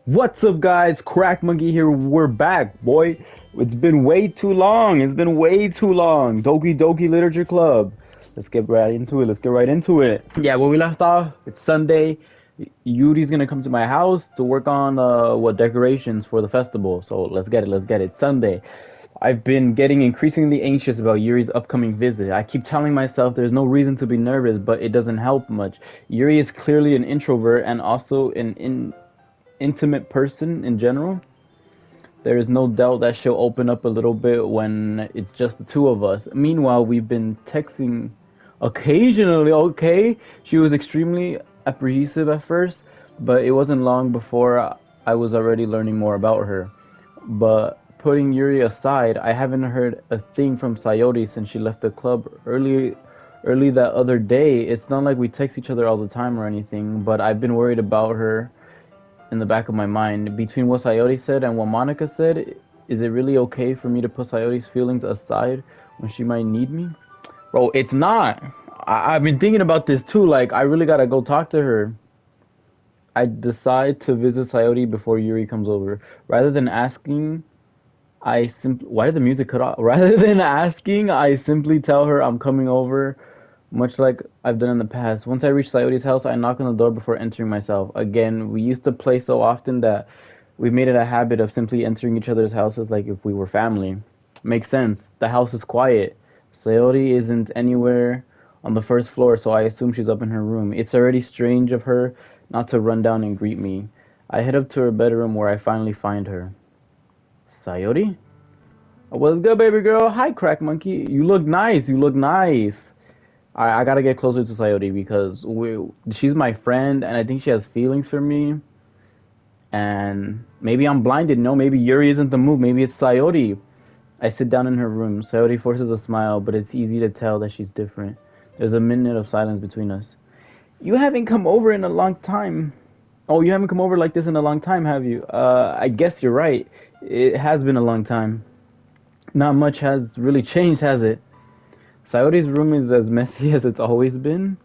What's up, guys? Crack Monkey here. We're back, boy. It's been way too long. It's been way too long. Doki Doki Literature Club. Let's get right into it. Let's get right into it. Yeah, where we left off, it's Sunday. Yuri's gonna come to my house to work on what decorations for the festival. So let's get it. Let's get it. Sunday. I've been getting increasingly anxious about Yuri's upcoming visit. I keep telling myself there's no reason to be nervous, but it doesn't help much. Yuri is clearly an introvert and also an intimate person in general. There is no doubt that she'll open up a little bit when it's just the two of us. Meanwhile, we've been texting occasionally, okay? She was extremely apprehensive at first, but it wasn't long before I was already learning more about her. But putting Yuri aside, I haven't heard a thing from Sayori since she left the club early that other day. It's not like we text each other all the time or anything, but I've been worried about her in the back of my mind. Between what Sayori said and what Monica said, is it really okay for me to put Sayori's feelings aside when she might need me? Bro, it's not. I've been thinking about this too. Like, I really gotta go talk to her. I decide to visit Sayori before Yuri comes over. Rather than asking, I simply. Why did the music cut off? Rather than asking, I simply tell her I'm coming over, much like I've done in the past. Once I reach Sayori's house, I knock on the door before entering myself. Again, we used to play so often that we made it a habit of simply entering each other's houses like if we were family. Makes sense. The house is quiet. Sayori isn't anywhere on the first floor, so I assume she's up in her room. It's already strange of her not to run down and greet me. I head up to her bedroom where I finally find her. Sayori? What's good, baby girl? Hi, Crack Monkey. You look nice. You look nice. I gotta get closer to Sayori because she's my friend and I think she has feelings for me. And maybe I'm blinded. No, maybe Yuri isn't the move. Maybe it's Sayori. I sit down in her room. Sayori forces a smile, but it's easy to tell that she's different. There's a minute of silence between us. You haven't come over in a long time. Oh, you haven't come over like this in a long time, have you? I guess you're right. It has been a long time. Not much has really changed, has it? Sayori's room is as messy as it's always been.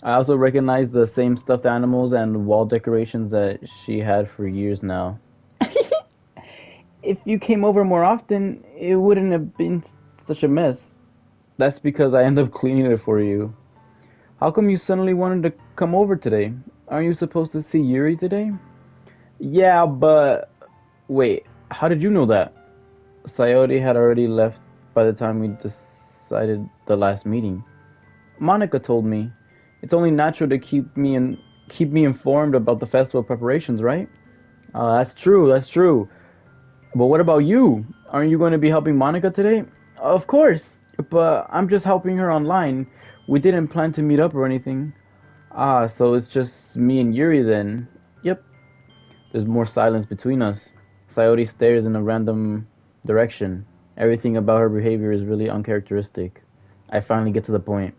I also recognize the same stuffed animals and wall decorations that she had for years now. If you came over more often, it wouldn't have been such a mess. That's because I end up cleaning it for you. How come you suddenly wanted to come over today? Aren't you supposed to see Yuri today? Yeah, but wait, how did you know that? Sayori had already left by the time we decided the last meeting. Monica told me. It's only natural to keep me informed about the festival preparations, right? That's true. That's true. But what about you? Aren't you going to be helping Monica today? Of course, but I'm just helping her online. We didn't plan to meet up or anything. Ah, so it's just me and Yuri then. Yep. There's more silence between us. Sayori stares in a random direction. Everything about her behavior is really uncharacteristic. I finally get to the point.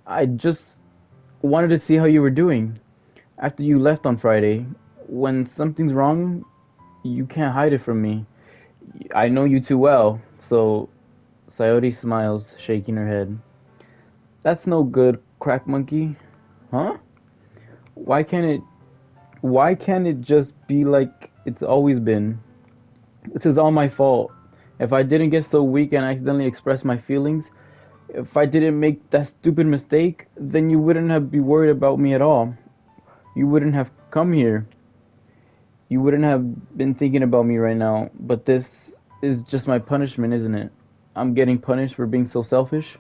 I just wanted to see how you were doing after you left on Friday. When something's wrong, you can't hide it from me. I know you too well. So Sayori smiles, shaking her head. That's no good, Crack Monkey. Huh? Why can't it why can't it just be like it's always been? This is all my fault. If I didn't get so weak and accidentally express my feelings, if I didn't make that stupid mistake, then you wouldn't have be worried about me at all. You wouldn't have come here. You wouldn't have been thinking about me right now. But this is just my punishment, isn't it? I'm getting punished for being so selfish.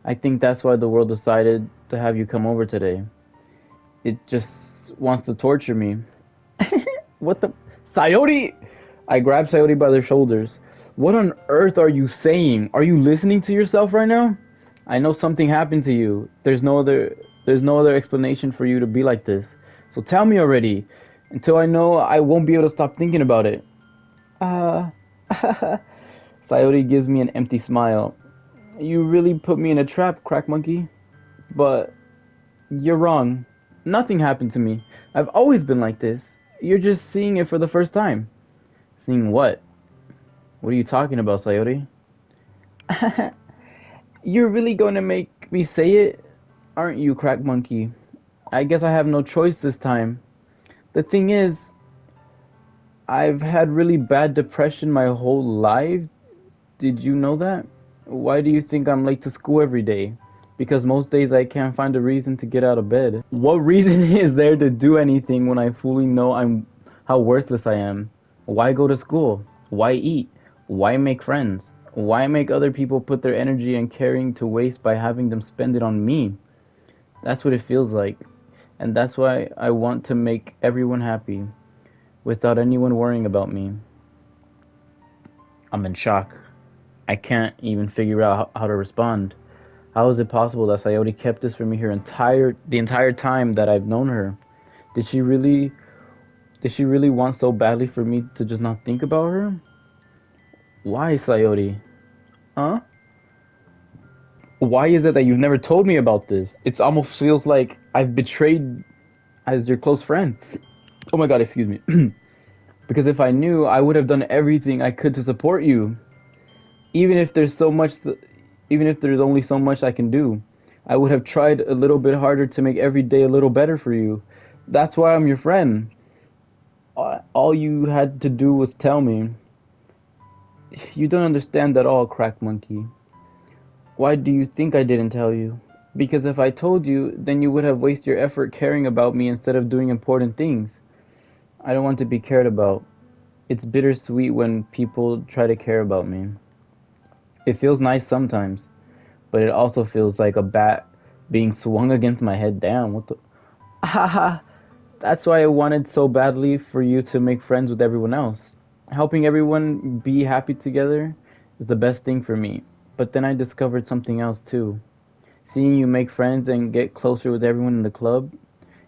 I think that's why the world decided to have you come over today. It just wants to torture me. What the? Sayori! I grab Sayori by their shoulders. What on earth are you saying? Are you listening to yourself right now? I know something happened to you. There's no other explanation for you to be like this. So tell me already. Until I know, I won't be able to stop thinking about it. Uh Sayori gives me an empty smile. You really put me in a trap, Crack Monkey. But you're wrong. Nothing happened to me. I've always been like this. You're just seeing it for the first time. Seeing what? What are you talking about, Sayori? You're really going to make me say it, aren't you, Crack Monkey? I guess I have no choice this time. The thing is, I've had really bad depression my whole life. Did you know that? Why do you think I'm late to school every day? Because most days I can't find a reason to get out of bed. What reason is there to do anything when I fully know I'm how worthless I am? Why go to school? Why eat? Why make friends? Why make other people put their energy and caring to waste by having them spend it on me? That's what it feels like. And that's why I want to make everyone happy without anyone worrying about me. I'm in shock. I can't even figure out how to respond. How is it possible that Sayori kept this from me the entire time that I've known her? Did she really did she really want so badly for me to just not think about her? Why, Sayori? Huh? Why is it that you've never told me about this? It almost feels like I've betrayed as your close friend. Oh my god, excuse me. Because if I knew, I would have done everything I could to support you. Even if there's so much even if there's only so much I can do. I would have tried a little bit harder to make every day a little better for you. That's why I'm your friend. All you had to do was tell me. You don't understand at all, crack monkey. Why do you think I didn't tell you? Because if I told you, then you would have wasted your effort caring about me instead of doing important things. I don't want to be cared about. It's bittersweet when people try to care about me. It feels nice sometimes, but it also feels like a bat being swung against my head. Damn, what the. Haha, that's why I wanted so badly for you to make friends with everyone else. Helping everyone be happy together is the best thing for me. But then I discovered something else too. Seeing you make friends and get closer with everyone in the club,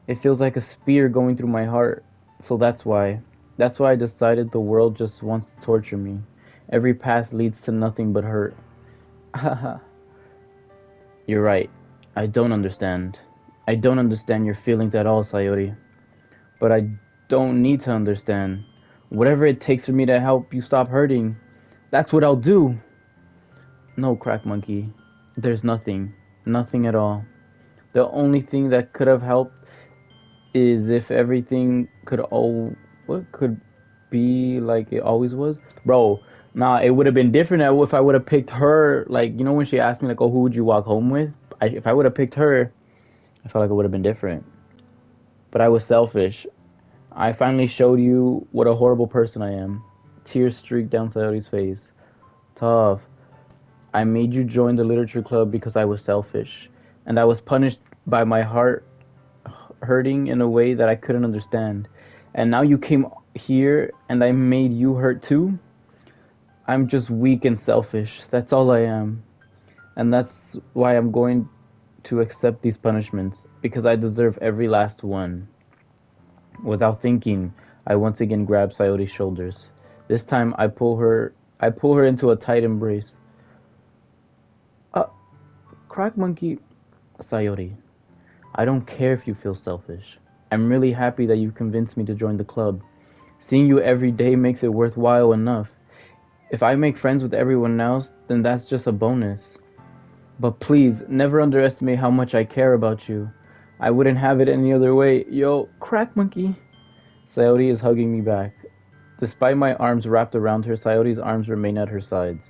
it feels like a spear going through my heart. So that's why. That's why I decided the world just wants to torture me. Every path leads to nothing but hurt. Haha. You're right. I don't understand. I don't understand your feelings at all, Sayori. But I don't need to understand. Whatever it takes for me to help you stop hurting, that's what I'll do. No, Crack Monkey. There's nothing. Nothing at all. The only thing that could have helped is if everything could be like it always was. Bro, nah, it would have been different if I would have picked her. Like, you know when she asked me like, "Oh, who would you walk home with?" If I would have picked her, I felt like it would have been different. But I was selfish. I finally showed you what a horrible person I am. Tears streaked down Sayori's face. Tough. I made you join the literature club because I was selfish, and I was punished by my heart hurting in a way that I couldn't understand. And now you came here and I made you hurt too? I'm just weak and selfish. That's all I am. And that's why I'm going to accept these punishments, because I deserve every last one. Without thinking, I once again grab Sayori's shoulders. This time I pull her into a tight embrace. Uh, Crack Monkey, Sayori, I don't care if you feel selfish. I'm really happy that you convinced me to join the club. Seeing you every day makes it worthwhile enough. If I make friends with everyone else, then that's just a bonus. But please, never underestimate how much I care about you. I wouldn't have it any other way. Yo, Crack Monkey. Sayori is hugging me back. Despite my arms wrapped around her, Sayori's arms remain at her sides.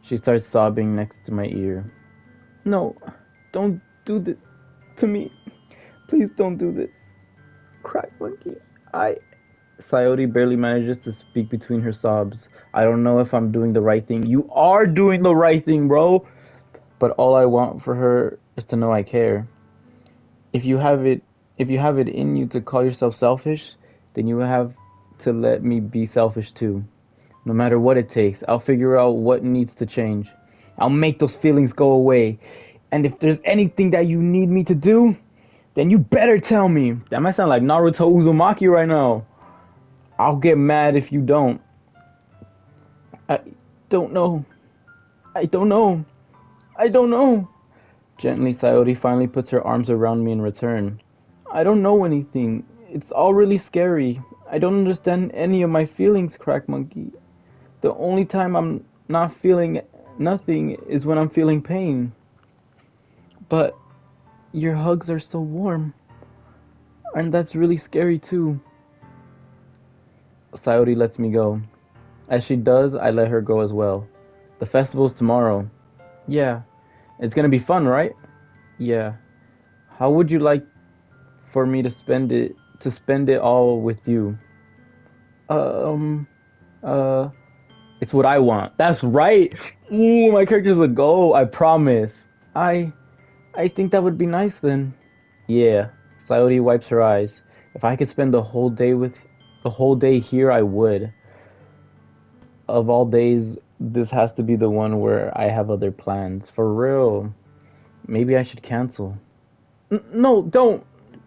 She starts sobbing next to my ear. No, don't do this to me. Please don't do this. Crack Monkey. I. Sayori barely manages to speak between her sobs. I don't know if I'm doing the right thing. You are doing the right thing, bro. But all I want for her is to know I care. If you have it, if you have it in you to call yourself selfish, then you have to let me be selfish too. No matter what it takes, I'll figure out what needs to change. I'll make those feelings go away. And if there's anything that you need me to do, then you better tell me. That might sound like Naruto Uzumaki right now. I'll get mad if you don't. I don't know. I don't know. I don't know. Gently, Sayori finally puts her arms around me in return. I don't know anything. It's all really scary. I don't understand any of my feelings, Crack Monkey. The only time I'm not feeling nothing is when I'm feeling pain. But your hugs are so warm. And that's really scary too. Sayori lets me go. As she does, I let her go as well. The festival's tomorrow. Yeah. It's gonna be fun, right? Yeah. How would you like for me to spend it all with you? Um uh it's what I want. That's right. Ooh, my character's a go, I promise. I think that would be nice then. Yeah. Sayori wipes her eyes. If I could spend the whole day here, I would. Of all days, this has to be the one where I have other plans. For real. Maybe I should cancel. No, don't.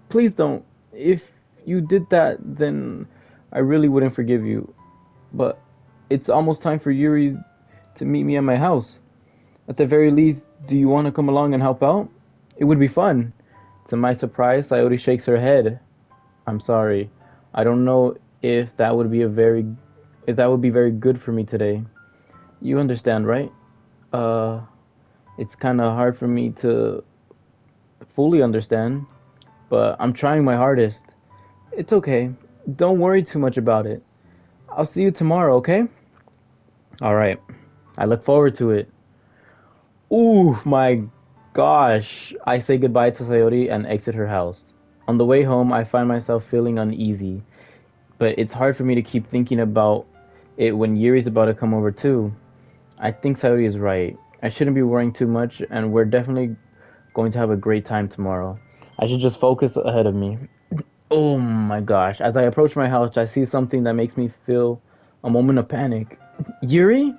Please don't. If you did that, then I really wouldn't forgive you. But it's almost time for Yuri to meet me at my house. At the very least, do you want to come along and help out? It would be fun. To my surprise, Sayori shakes her head. I'm sorry. I don't know if that would be very good for me today. You understand, right? Uh, it's kind of hard for me to fully understand, but I'm trying my hardest. It's okay. Don't worry too much about it. I'll see you tomorrow, okay? Alright. I look forward to it. Ooh, my gosh. I say goodbye to Sayori and exit her house. On the way home, I find myself feeling uneasy, but it's hard for me to keep thinking about it when Yuri's about to come over too. I think Sayori is right. I shouldn't be worrying too much, and we're definitely going to have a great time tomorrow. I should just focus ahead of me. Oh my gosh. As I approach my house, I see something that makes me feel a moment of panic. Yuri?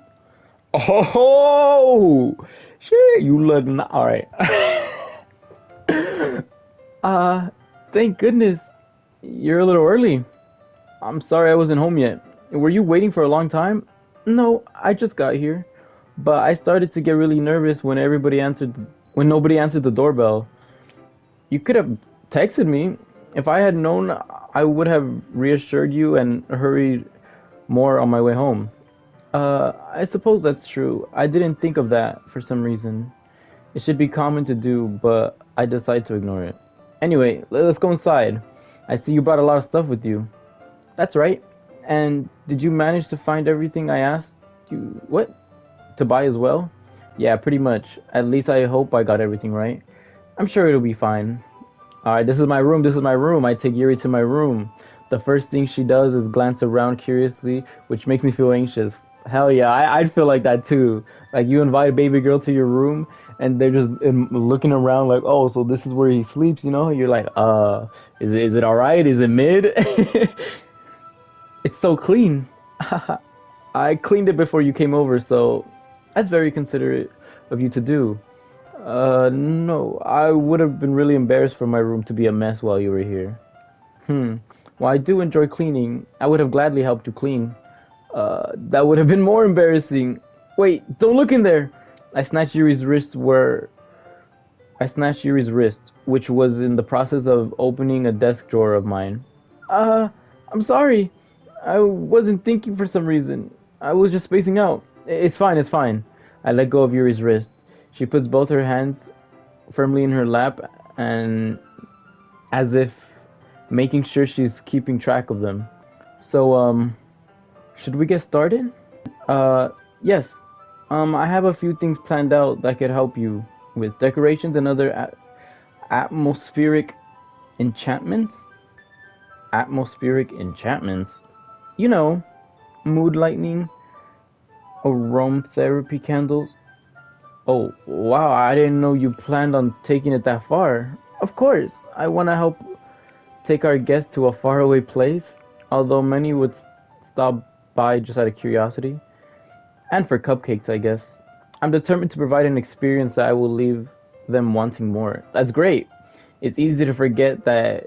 Oh! Shit, you look not alright. uh, thank goodness. You're a little early. I'm sorry I wasn't home yet. Were you waiting for a long time? No, I just got here. But I started to get really nervous when nobody answered the doorbell. You could have texted me. If I had known, I would have reassured you and hurried more on my way home. I suppose that's true. I didn't think of that for some reason. It should be common to do, but I decided to ignore it. Anyway, let's go inside. I see you brought a lot of stuff with you. That's right. And did you manage to find everything I asked you what to buy as well? Yeah, pretty much. At least I hope I got everything right. I'm sure it'll be fine. Alright, this is my room, this is my room. I take Yuri to my room. The first thing she does is glance around curiously, which makes me feel anxious. Hell yeah, I'd feel like that too. Like you invite a baby girl to your room and they're just looking around like, oh, so this is where he sleeps, you know? You're like, is it alright? Is it mid? It's so clean. I cleaned it before you came over, so that's very considerate of you to do. No, I would have been really embarrassed for my room to be a mess while you were here. Well, I do enjoy cleaning. I would have gladly helped you clean. That would have been more embarrassing. Wait, don't look in there! I snatched Yuri's wrist where I snatched Yuri's wrist, which was in the process of opening a desk drawer of mine. Uh, I'm sorry. I wasn't thinking for some reason. I was just spacing out. It's fine, it's fine. I let go of Yuri's wrist. She puts both her hands firmly in her lap and as if making sure she's keeping track of them. So, should we get started? Uh, yes. I have a few things planned out that could help you with decorations and other atmospheric enchantments. Atmospheric enchantments? You know, mood lightning, aromatherapy candles. Oh, wow, I didn't know you planned on taking it that far. Of course, I want to help take our guests to a faraway place, although many would stop by just out of curiosity. And for cupcakes, I guess. I'm determined to provide an experience that I will leave them wanting more. That's great. It's easy to forget that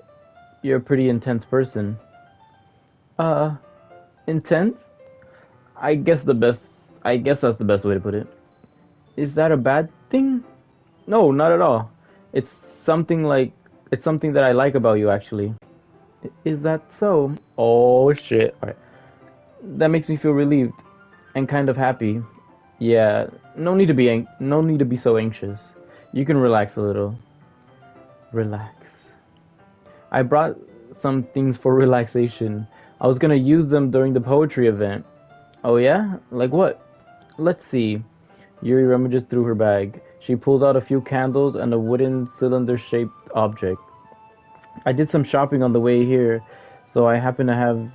you're a pretty intense person. Uh, intense? I guess the best. I guess that's the best way to put it. Is that a bad thing? No, not at all. It's something like it's something that I like about you actually. Is that so? Oh shit. All right. That makes me feel relieved and kind of happy. Yeah, no need to be so anxious. You can relax a little. Relax. I brought some things for relaxation. I was gonna use them during the poetry event. Oh yeah? Like what? Let's see. Yuri rummages through her bag. She pulls out a few candles and a wooden cylinder-shaped object. I did some shopping on the way here, so I happen to have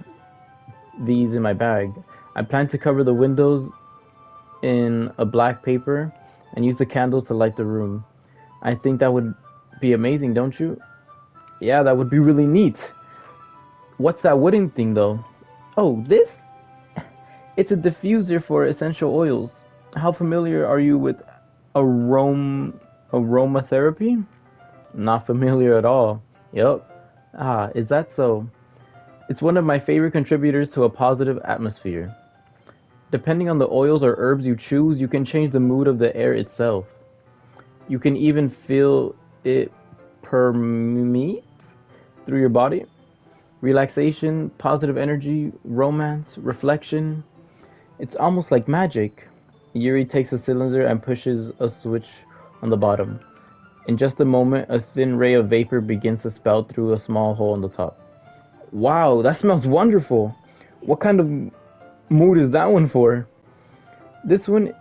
these in my bag. I plan to cover the windows in a black paper and use the candles to light the room. I think that would be amazing, don't you? Yeah, that would be really neat. What's that wooden thing though? Oh, this? It's a diffuser for essential oils. How familiar are you with aromatherapy? Not familiar at all. Yup. Ah, is that so? It's one of my favorite contributors to a positive atmosphere. Depending on the oils or herbs you choose, you can change the mood of the air itself. You can even feel it permeate through your body. Relaxation, positive energy, romance, reflection. It's almost like magic. Yuri takes a cylinder and pushes a switch on the bottom. In just a moment, a thin ray of vapor begins to spout through a small hole on the top. Wow, that smells wonderful! What kind of mood is that one for? This one,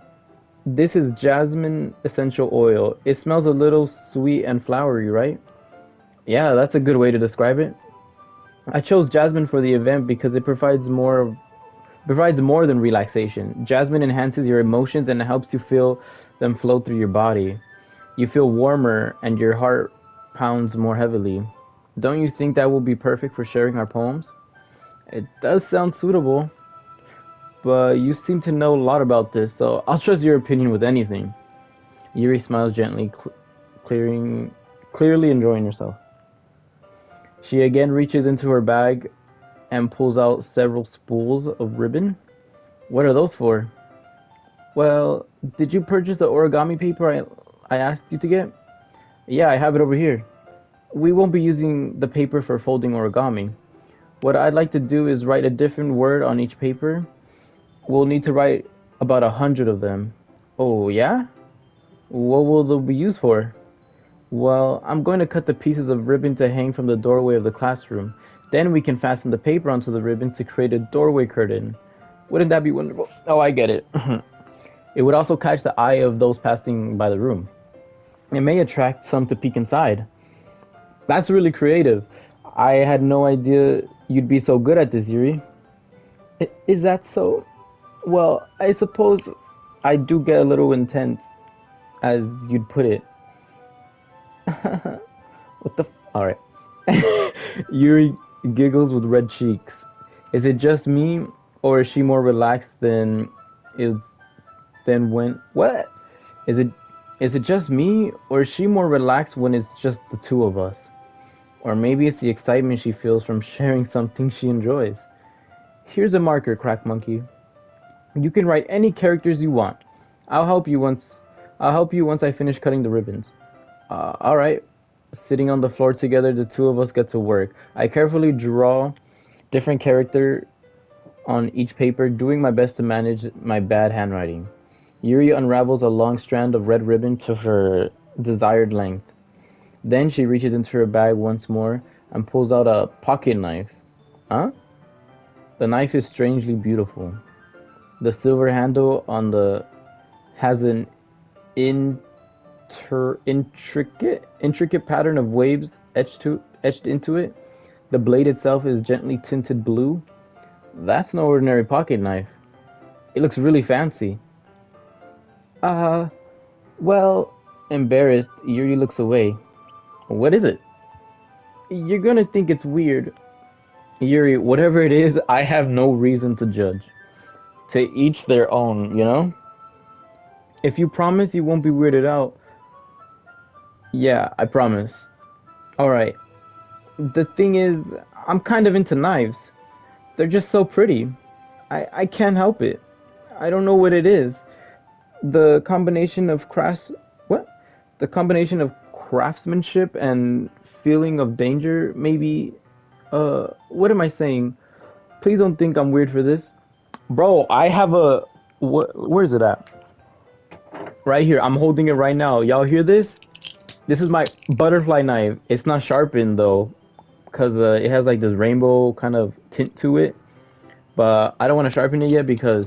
this is jasmine essential oil. It smells a little sweet and flowery, right? Yeah, that's a good way to describe it. I chose jasmine for the event because it provides more than relaxation. Jasmine enhances your emotions and helps you feel them flow through your body. You feel warmer and your heart pounds more heavily. Don't you think that will be perfect for sharing our poems? It does sound suitable, but you seem to know a lot about this, so I'll trust your opinion with anything. Yuri smiles gently, clearing, clearly enjoying herself. She again reaches into her bag and pulls out several spools of ribbon. What are those for? Well, did you purchase the origami paper I asked you to get? Yeah, I have it over here. We won't be using the paper for folding origami. What I'd like to do is write a different word on each paper. We'll need to write about 100 of them. Oh, yeah? What will they be used for? Well, I'm going to cut the pieces of ribbon to hang from the doorway of the classroom. Then we can fasten the paper onto the ribbon to create a doorway curtain. Wouldn't that be wonderful? Oh, I get it. It would also catch the eye of those passing by the room. It may attract some to peek inside. That's really creative. I had no idea you'd be so good at this, Yuri. Is that so? Well, I suppose I do get a little intense, as you'd put it. What the? Alright. Yuri giggles with red cheeks. Is it just me, or is she more relaxed is than when? What? Is it is it just me, or is she more relaxed when it's just the two of us? Or maybe it's the excitement she feels from sharing something she enjoys. Here's a marker, Crack Monkey. You can write any characters you want. I'll help you once. I'll help you once I finish cutting the ribbons. All right. Sitting on the floor together, the two of us get to work. I carefully draw different character on each paper, doing my best to manage my bad handwriting. Yuri unravels a long strand of red ribbon to her desired length. Then she reaches into her bag once more and pulls out a pocket knife. Huh? The knife is strangely beautiful. The silver handle on the has an intricate pattern of waves etched into it. The blade itself is gently tinted blue. That's no ordinary pocket knife. It looks really fancy. Uh, well, embarrassed, Yuri looks away. What is it? You're gonna think it's weird. Yuri, whatever it is, I have no reason to judge. To each their own, you know? If you promise you won't be weirded out, yeah, I promise. Alright. The thing is, I'm kind of into knives. They're just so pretty. I can't help it. I don't know what it is. The combination of what? The combination of craftsmanship and feeling of danger, maybe. What am I saying? Please don't think I'm weird for this. Bro, I have a. Where's it at? Right here. I'm holding it right now. Y'all hear this? This is my butterfly knife. It's not sharpened though, because it has like this rainbow kind of tint to it. But I don't want to sharpen it yet because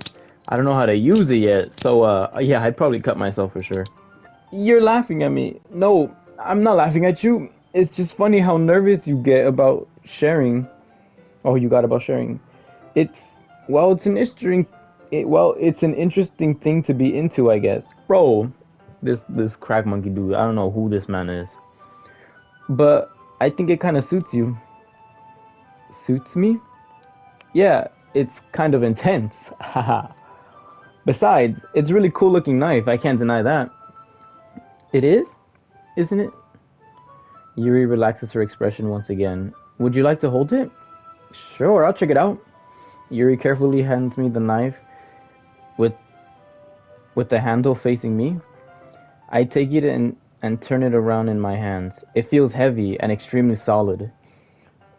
I don't know how to use it yet. So yeah, I'd probably cut myself for sure. You're laughing at me. No, I'm not laughing at you. It's just funny how nervous you get about sharing. Oh, you got about sharing. It's well, it's an interesting thing to be into, I guess. Bro, this crack monkey dude. I don't know who this man is, but I think it kind of suits you. Suits me? Yeah, it's kind of intense. Haha. Besides, it's a really cool looking knife. I can't deny that. It is, isn't it? Yuri relaxes her expression once again. Would you like to hold it? Sure, I'll check it out. Yuri carefully hands me the knife with with the handle facing me. I take it and turn it around in my hands. It feels heavy and extremely solid.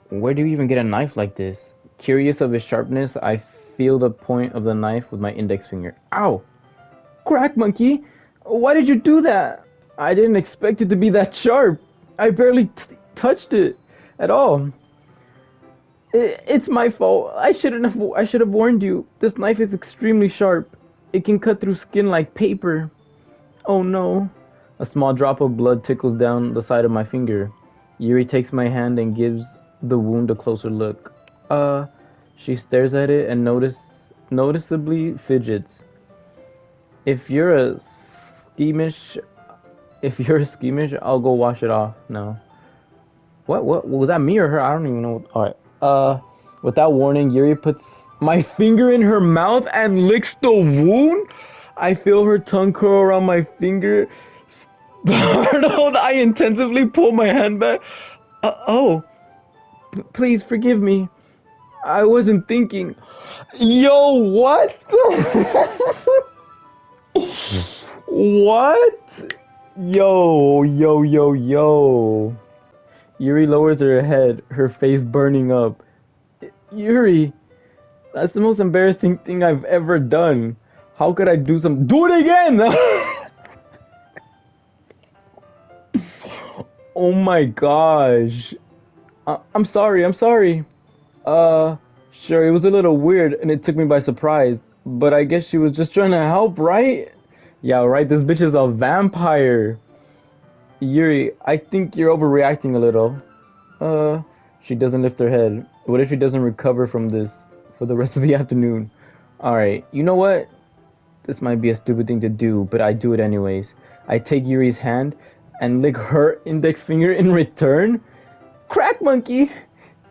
Where do you even get a knife like this? Curious of its sharpness, I feel the point of the knife with my index finger. Ow! Crack monkey! Why did you do that? I didn't expect it to be that sharp. I barely touched it at all. It's my fault. I should have warned you. This knife is extremely sharp. It can cut through skin like paper. Oh no. A small drop of blood tickles down the side of my finger. Yuri takes my hand and gives the wound a closer look. Uh, she stares at it and noticeably fidgets. If you're a schemish, if you're schemish, I'll go wash it off now. What was that, me or her? I don't even know. All right. Without warning, Yuri puts my finger in her mouth and licks the wound. I feel her tongue curl around my finger. Startled, I intensively pull my hand back. Oh, please forgive me. I wasn't thinking. Yo, what? What? Yo. Yuri lowers her head, her face burning up. Yuri, that's the most embarrassing thing I've ever done. How could I do some? Do it again! Oh my gosh. I'm sorry, I'm sorry. Uh, sure, it was a little weird and it took me by surprise. But I guess she was just trying to help, right? Yeah, right, this bitch is a vampire. Yuri, I think you're overreacting a little. Uh, she doesn't lift her head. What if she doesn't recover from this for the rest of the afternoon? Alright, you know what? This might be a stupid thing to do, but I do it anyways. I take Yuri's hand and lick her index finger in return. Crack monkey!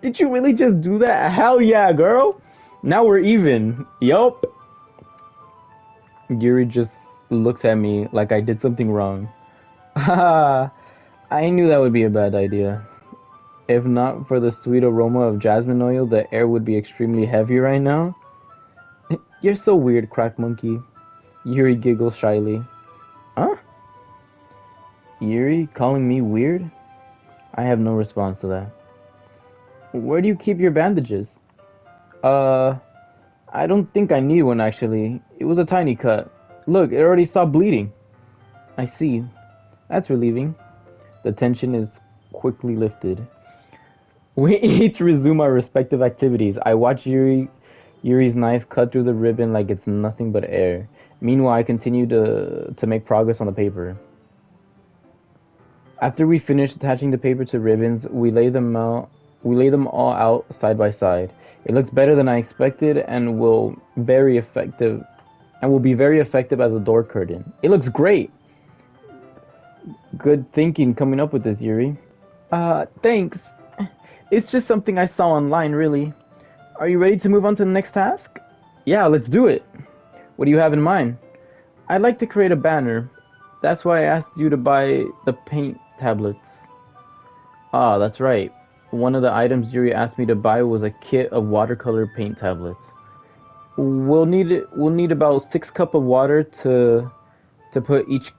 Did you really just do that? Hell yeah, girl! Now we're even. Yup. Yuri just looks at me like I did something wrong. Haha, I knew that would be a bad idea. If not for the sweet aroma of jasmine oil, the air would be extremely heavy right now. You're so weird, Crack Monkey. Yuri giggles shyly. Huh? Yuri calling me weird? I have no response to that. Where do you keep your bandages? Uh, I don't think I need one actually. It was a tiny cut. Look, it already stopped bleeding. I see. That's relieving. The tension is quickly lifted. We each resume our respective activities. I watch Yuri's knife cut through the ribbon like it's nothing but air. Meanwhile, I continue to make progress on the paper. After we finish attaching the paper to ribbons, we lay them out. We lay them all out side by side. It looks better than I expected and will be very effective as a door curtain. It looks great. Good thinking coming up with this, Yuri. Thanks. It's just something I saw online, really. Are you ready to move on to the next task? Yeah, let's do it. What do you have in mind? I'd like to create a banner. That's why I asked you to buy the paint tablets. Ah, that's right. One of the items Yuri asked me to buy was a kit of watercolor paint tablets. We'll need about 6 cups of water to put each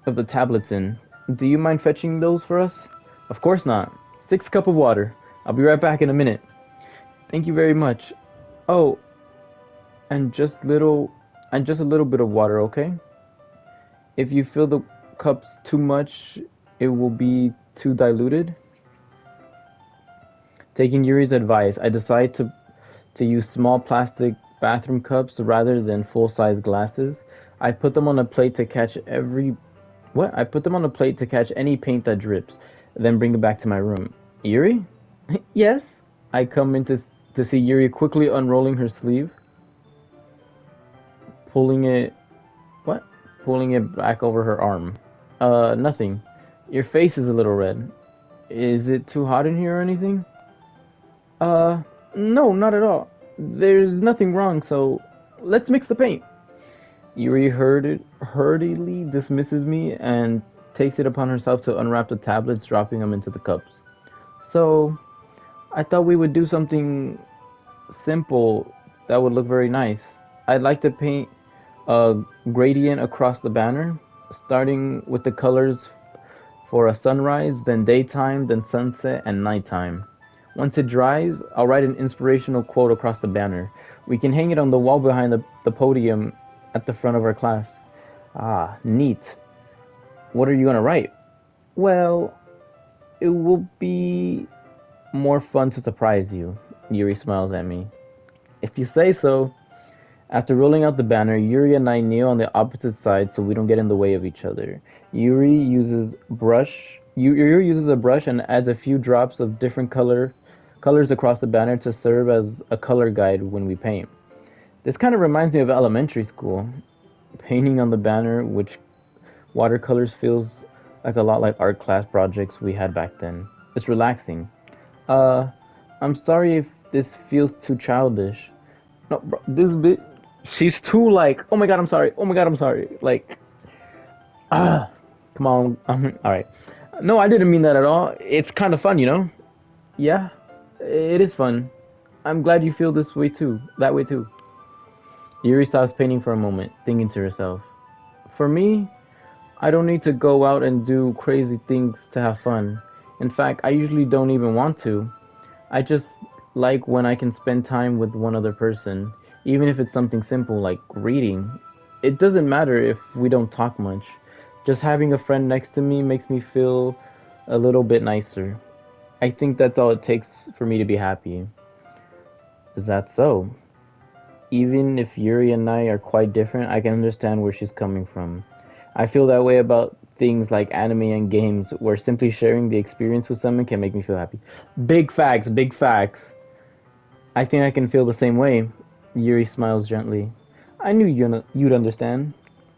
of the tablets in. Do you mind fetching those for us? Of course not. 6 cups of water. I'll be right back in a minute. Thank you very much. Oh, and just a little bit of water, okay? If you fill the cups too much, it will be too diluted. Taking Yuri's advice, I decide to use small plastic bathroom cups rather than full-size glasses. I put them on a plate to catch every what? I put them on a plate to catch any paint that drips, then bring it back to my room. Yuri? Yes. I come in to see Yuri quickly unrolling her sleeve, pulling it what? Pulling it back over her arm. Nothing. Your face is a little red. Is it too hot in here or anything? Uh, no, not at all. There's nothing wrong, so let's mix the paint. Yuri hurriedly dismisses me and takes it upon herself to unwrap the tablets, dropping them into the cups. So, I thought we would do something simple that would look very nice. I'd like to paint a gradient across the banner, starting with the colors for a sunrise, then daytime, then sunset, and nighttime. Once it dries, I'll write an inspirational quote across the banner. We can hang it on the wall behind the podium at the front of our class. Ah, neat. What are you gonna write? Well, it will be more fun to surprise you. Yuri smiles at me. If you say so. After rolling out the banner, Yuri and I kneel on the opposite side so we don't get in the way of each other. Yuri uses a brush and adds a few drops of different colors across the banner to serve as a color guide when we paint. This kind of reminds me of elementary school. Painting on the banner, which watercolors feels like a lot like art class projects we had back then. It's relaxing. Uh, I'm sorry if this feels too childish. No, bro, this bit, she's too like, oh my god, I'm sorry. Oh my god, I'm sorry. Like, ah, come on. All right. No, I didn't mean that at all. It's kind of fun, you know? Yeah, it is fun. I'm glad you feel this way too. That way too. Yuri stops painting for a moment, thinking to herself. For me, I don't need to go out and do crazy things to have fun. In fact, I usually don't even want to. I just like when I can spend time with one other person, even if it's something simple like reading. It doesn't matter if we don't talk much. Just having a friend next to me makes me feel a little bit nicer. I think that's all it takes for me to be happy. Is that so? Even if Yuri and I are quite different, I can understand where she's coming from. I feel that way about things like anime and games, where simply sharing the experience with someone can make me feel happy. Big facts, big facts. I think I can feel the same way. Yuri smiles gently. I knew you'd understand.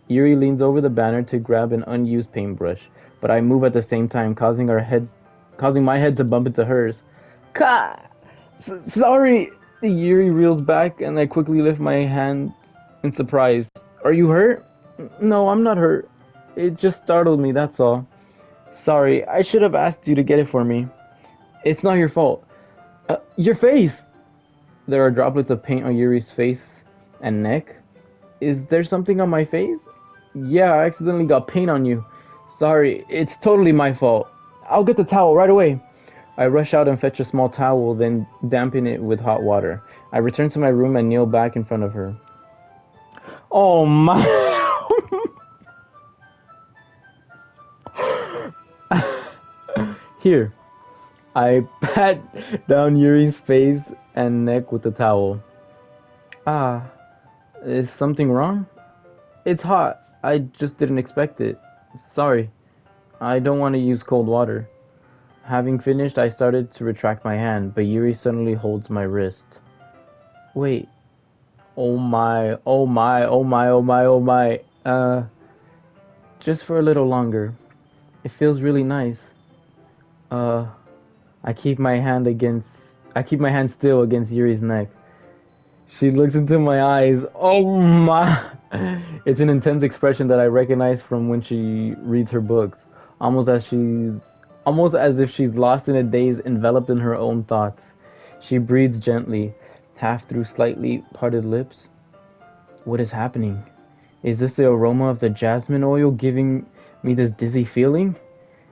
Yuri leans over the banner to grab an unused paintbrush, but I move at the same time, causing my head to bump into hers. Ka! Sorry! Yuri reels back, and I quickly lift my hand in surprise. Are you hurt? No, I'm not hurt. It just startled me, that's all. Sorry, I should have asked you to get it for me. It's not your fault. Your face! There are droplets of paint on Yuri's face and neck. Is there something on my face? Yeah, I accidentally got paint on you. Sorry, it's totally my fault. I'll get the towel right away. I rush out and fetch a small towel, then dampen it with hot water. I return to my room and kneel back in front of her. Oh my. Here, I pat down Yuri's face and neck with the towel. Ah, is something wrong? It's hot. I just didn't expect it. Sorry. I don't want to use cold water. Having finished, I started to retract my hand, but Yuri suddenly holds my wrist. Wait. Oh my, oh my, oh my, oh my, oh my. Just for a little longer. It feels really nice. Uh, I keep my hand still against Yuri's neck. She looks into my eyes. Oh my! It's an intense expression that I recognize from when she reads her books, almost as she's almost as if she's lost in a daze, enveloped in her own thoughts. She breathes gently, half through slightly parted lips. What is happening? Is this the aroma of the jasmine oil giving me this dizzy feeling?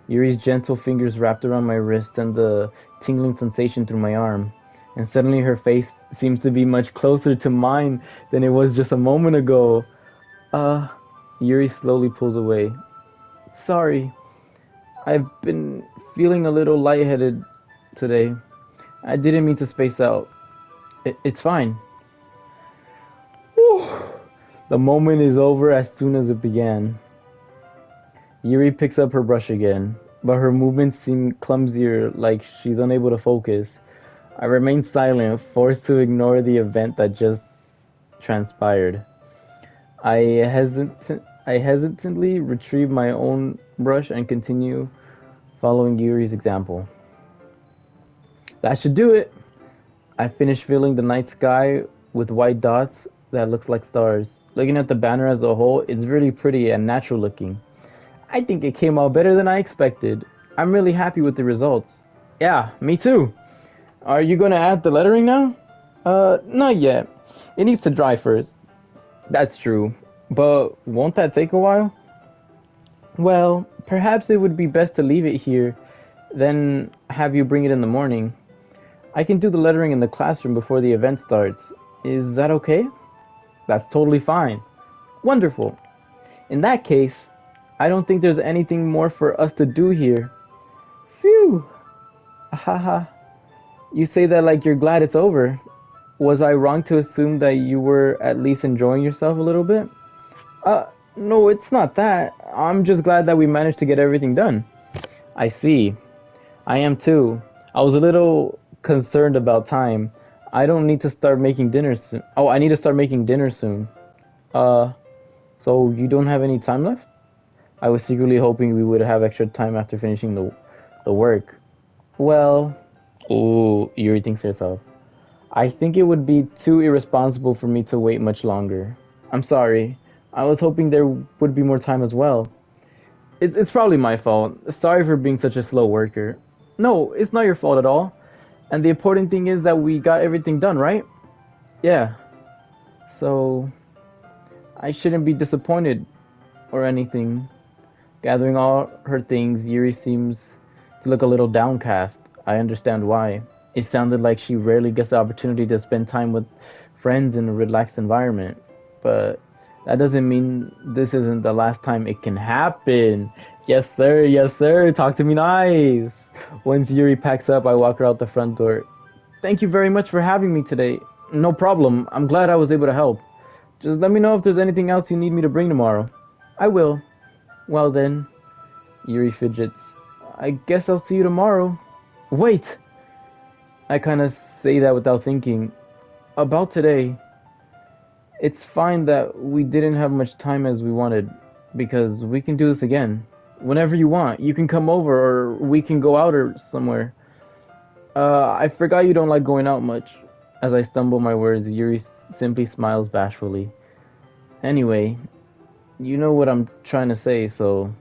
Yuri's gentle fingers wrapped around my wrist and the tingling sensation through my arm. And suddenly her face seems to be much closer to mine than it was just a moment ago. Uh, Yuri slowly pulls away. Sorry, I've been feeling a little lightheaded today. I didn't mean to space out. It's fine. Whew. The moment is over as soon as it began. Yuri picks up her brush again, but her movements seem clumsier, like she's unable to focus. I remain silent, forced to ignore the event that just transpired. I I hesitantly retrieve my own brush and continue following Yuri's example. That should do it. I finish filling the night sky with white dots that looks like stars. Looking at the banner as a whole, it's really pretty and natural looking. I think it came out better than I expected. I'm really happy with the results. Yeah, me too. Are you gonna add the lettering now? Not yet. It needs to dry first. That's true. But won't that take a while? Well, perhaps it would be best to leave it here, then have you bring it in the morning. I can do the lettering in the classroom before the event starts. Is that okay? That's totally fine. Wonderful. In that case, I don't think there's anything more for us to do here. Phew. Haha. You say that like you're glad it's over. Was I wrong to assume that you were at least enjoying yourself a little bit? Uh, no, it's not that. I'm just glad that we managed to get everything done. I see. I am too. I was a little concerned about time. I don't need to start making dinner soon. Oh, I need to start making dinner soon. Uh, so you don't have any time left? I was secretly hoping we would have extra time after finishing the work. Well, ooh, Yuri thinks to herself. I think it would be too irresponsible for me to wait much longer. I'm sorry. I was hoping there would be more time as well. It's probably my fault. Sorry for being such a slow worker. No, it's not your fault at all. And the important thing is that we got everything done, right? Yeah. So, I shouldn't be disappointed or anything. Gathering all her things, Yuri seems to look a little downcast. I understand why. It sounded like she rarely gets the opportunity to spend time with friends in a relaxed environment. But that doesn't mean this isn't the last time it can happen. Yes, sir. Yes, sir. Talk to me nice. Once Yuri packs up, I walk her out the front door. Thank you very much for having me today. No problem. I'm glad I was able to help. Just let me know if there's anything else you need me to bring tomorrow. I will. Well then, Yuri fidgets. I guess I'll see you tomorrow. Wait! I kind of say that without thinking. About today, it's fine that we didn't have much time as we wanted, because we can do this again. Whenever you want, you can come over or we can go out or somewhere. I forgot you don't like going out much. As I stumble my words, Yuri simply smiles bashfully. Anyway, you know what I'm trying to say, so.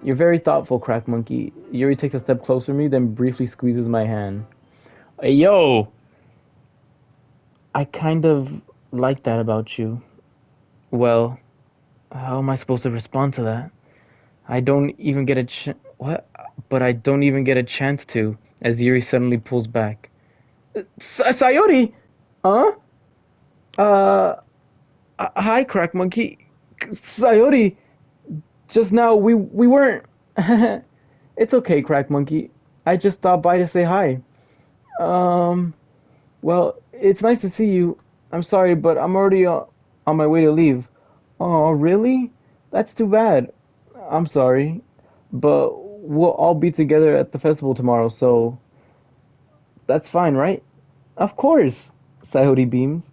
You're very thoughtful, Crack Monkey. Yuri takes a step closer to me, then briefly squeezes my hand. Hey, yo! I kind of like that about you. Well, how am I supposed to respond to that? I don't even get a what? But I don't even get a chance to. As Yuri suddenly pulls back. Sayori, huh? Uh, hi, Crack Monkey. Sayori, just now we weren't. It's okay, Crack Monkey. I just stopped by to say hi. Um, well, it's nice to see you. I'm sorry, but I'm already on my way to leave. Oh, really? That's too bad. I'm sorry, but we'll all be together at the festival tomorrow, so that's fine, right? Of course, Sayori beams.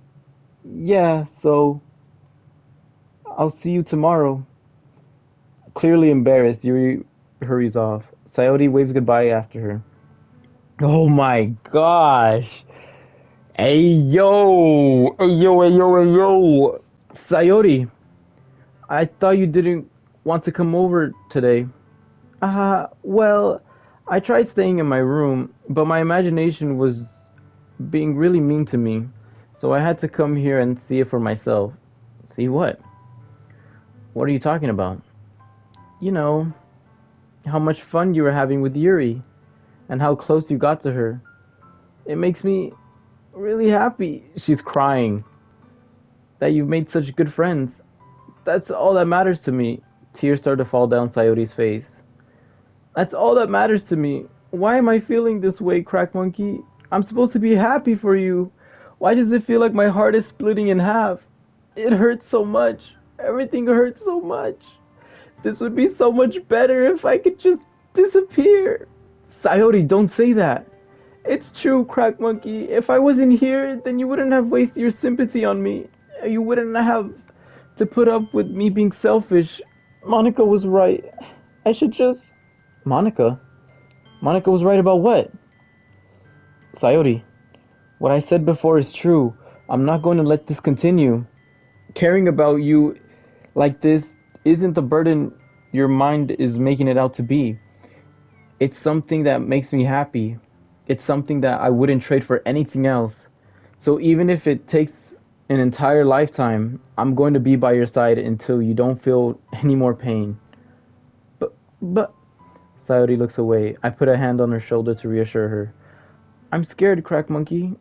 Yeah, so I'll see you tomorrow. Clearly embarrassed, Yuri hurries off. Sayori waves goodbye after her. Oh my gosh! Hey yo! Hey yo, hey yo, hey yo! Sayori, I thought you didn't want to come over today. Well, I tried staying in my room, but my imagination was being really mean to me, so I had to come here and see it for myself. See what? What are you talking about? You know, how much fun you were having with Yuri, and how close you got to her. It makes me really happy. She's crying. That you've made such good friends. That's all that matters to me. Tears start to fall down Sayori's face. That's all that matters to me. Why am I feeling this way, Crack Monkey? I'm supposed to be happy for you. Why does it feel like my heart is splitting in half? It hurts so much. Everything hurts so much. This would be so much better if I could just disappear. Sayori, don't say that. It's true, Crack Monkey. If I wasn't here, then you wouldn't have wasted your sympathy on me. You wouldn't have to put up with me being selfish. Monica was right. I should just. Monica? Monica was right about what? Sayori, what I said before is true. I'm not going to let this continue. Caring about you like this isn't the burden your mind is making it out to be. It's something that makes me happy. It's something that I wouldn't trade for anything else. So even if it takes an entire lifetime, I'm going to be by your side until you don't feel any more pain. But, Sayori looks away. I put a hand on her shoulder to reassure her. I'm scared, Crack Monkey.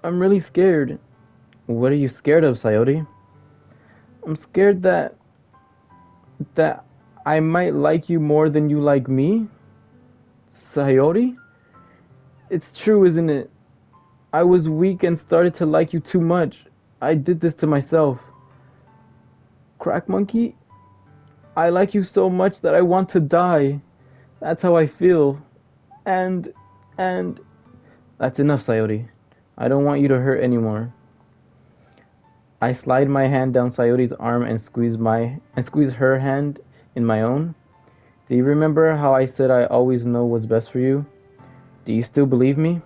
I'm really scared. What are you scared of, Sayori? I'm scared that I might like you more than you like me. Sayori? It's true, isn't it? I was weak and started to like you too much. I did this to myself. Crack Monkey, I like you so much that I want to die. That's how I feel. And, and... That's enough, Sayori. I don't want you to hurt anymore. I slide my hand down Sayori's arm and squeeze her hand in my own. Do you remember how I said I always know what's best for you? Do you still believe me?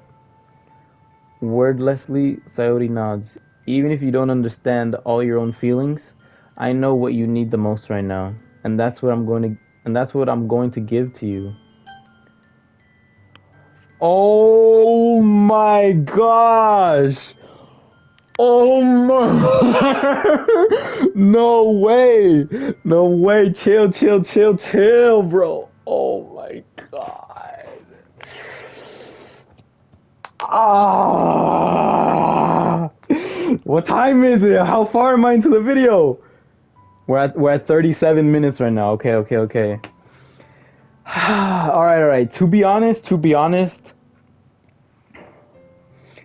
Wordlessly, Sayori nods. Even if you don't understand all your own feelings, I know what you need the most right now, and that's what I'm going to give to you. Oh my gosh! Oh my! No way! No way! Chill, chill, chill, chill, bro! Oh my god! Ah! What time is it? How far am I into the video? We're at 37 minutes right now. Okay, okay, okay. All right. To be honest,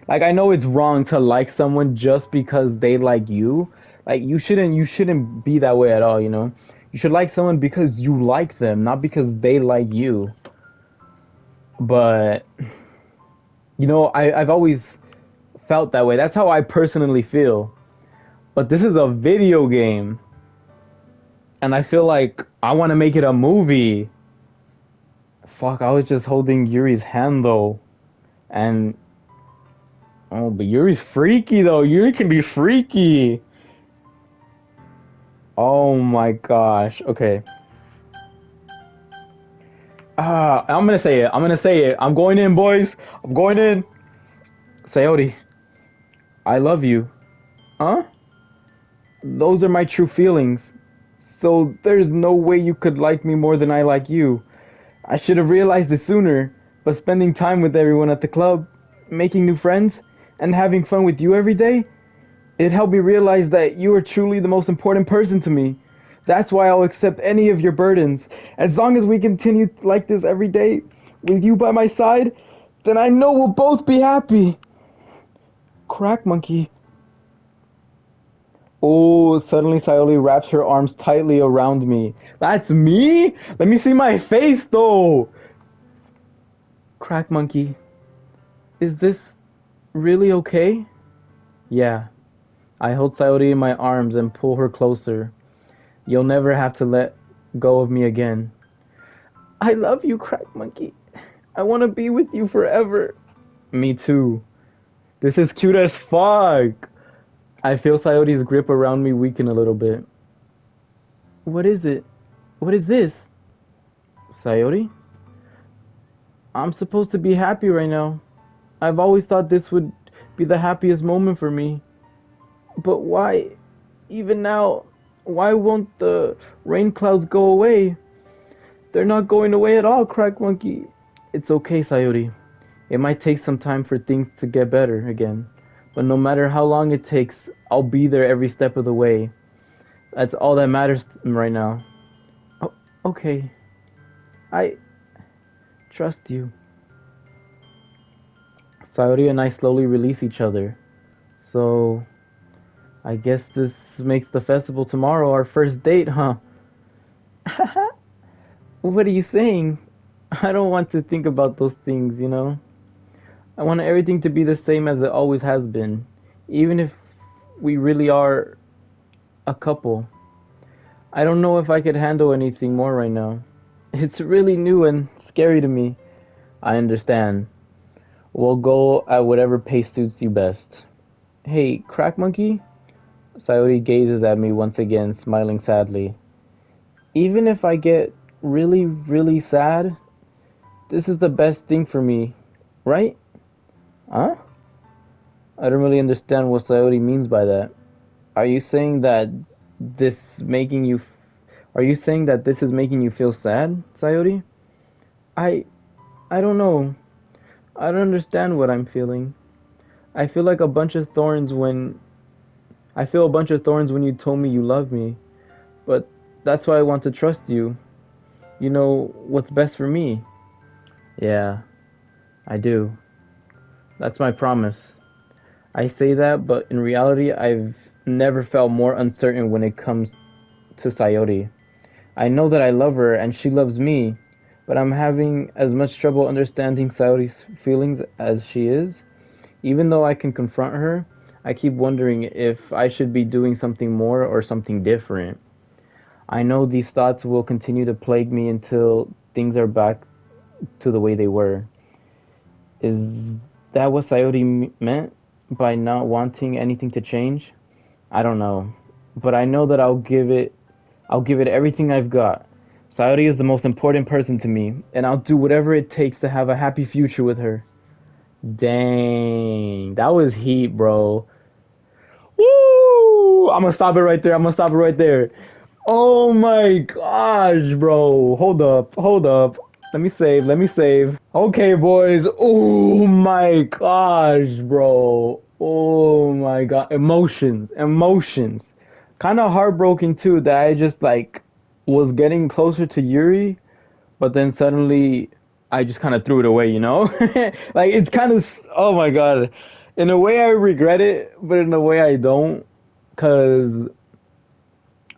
like I know it's wrong to like someone just because they like you. Like you shouldn't be that way at all, you know? You should like someone because you like them, not because they like you. But I've always felt that way. That's how I personally feel. But this is a video game, and I feel like I want to make it a movie. Fuck, I was just holding Yuri's hand though. And oh, but Yuri's freaky though. Yuri can be freaky. Oh my gosh. Okay. I'm gonna say it. I'm gonna say it. I'm going in, boys. I'm going in. Sayori, I love you. Huh? Those are my true feelings. So there's no way you could like me more than I like you. I should have realized it sooner, but spending time with everyone at the club, making new friends, and having fun with you every day, it helped me realize that you are truly the most important person to me. That's why I'll accept any of your burdens. As long as we continue like this every day, with you by my side, then I know we'll both be happy. Crack Monkey. Oh, suddenly Sayori wraps her arms tightly around me. That's me? Let me see my face though. Crack Monkey. Is this really okay? Yeah. I hold Sayori in my arms and pull her closer. You'll never have to let go of me again. I love you, Crack Monkey. I want to be with you forever. Me too. This is cute as fuck. I feel Sayori's grip around me weaken a little bit. What is it? What is this? Sayori? I'm supposed to be happy right now. I've always thought this would be the happiest moment for me. But why? Even now, why won't the rain clouds go away? They're not going away at all, Crack Monkey. It's okay, Sayori. It might take some time for things to get better again. But no matter how long it takes, I'll be there every step of the way. That's all that matters right now. Oh, okay. I trust you. Sayori and I slowly release each other. So, I guess this makes the festival tomorrow our first date, huh? What are you saying? I don't want to think about those things, you know? I want everything to be the same as it always has been. Even if we really are a couple. I don't know if I could handle anything more right now. It's really new and scary to me. I understand. We'll go at whatever pace suits you best. Hey, Crack Monkey? Sayori gazes at me once again, smiling sadly. Even if I get really, really sad, this is the best thing for me, right? Huh? I don't really understand what Sayori means by that. Are you saying that this making you are you saying that this is making you feel sad, Sayori? I I don't know. I don't understand what I'm feeling. I feel like a bunch of thorns when I feel a bunch of thorns when you told me you love me. But that's why I want to trust you. You know what's best for me. Yeah, I do. That's my promise. I say that, but in reality, I've never felt more uncertain when it comes to Sayori. I know that I love her and she loves me, but I'm having as much trouble understanding Sayori's feelings as she is. Even though I can confront her, I keep wondering if I should be doing something more or something different. I know these thoughts will continue to plague me until things are back to the way they were. Is that what Sayori meant by not wanting anything to change? I don't know, but I know that I'll give it everything I've got. Sayori is the most important person to me, and I'll do whatever it takes to have a happy future with her. Dang, that was heat, bro. Woo! I'm gonna stop it right there. I'm gonna stop it right there. Oh my gosh, bro. Hold up. Hold up. Let me save. Let me save. Okay, boys. Oh my gosh, bro. Oh my god. Emotions. Emotions. Kind of heartbroken too that I just like was getting closer to Yuri, but then suddenly I just kind of threw it away, you know? Like it's kind of oh my god. In a way I regret it, but in a way I don't cuz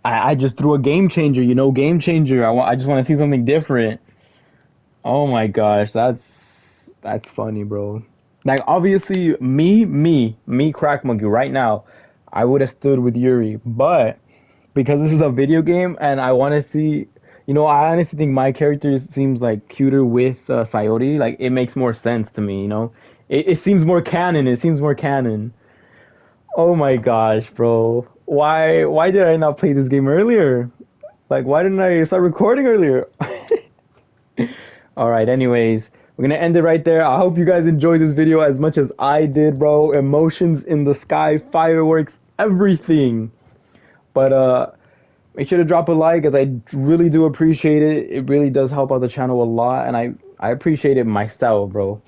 I just threw a game changer, you know, game changer. I just want to see something different. Oh my gosh, that's funny, bro. Like obviously me crack monkey right now, I would have stood with Yuri, but because this is a video game and I want to see, you know, I honestly think my character seems like cuter with Sayori. Like it makes more sense to me, you know. It seems more canon. It seems more canon. Oh my gosh, bro. Why did I not play this game earlier? Like why didn't I start recording earlier? All right, anyways, we're going to end it right there. I hope you guys enjoyed this video as much as I did, bro. Emotions in the sky, fireworks, everything. But make sure to drop a like as I really do appreciate it. It really does help out the channel a lot and I appreciate it myself, bro.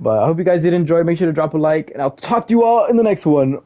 But I hope you guys did enjoy. Make sure to drop a like and I'll talk to you all in the next one.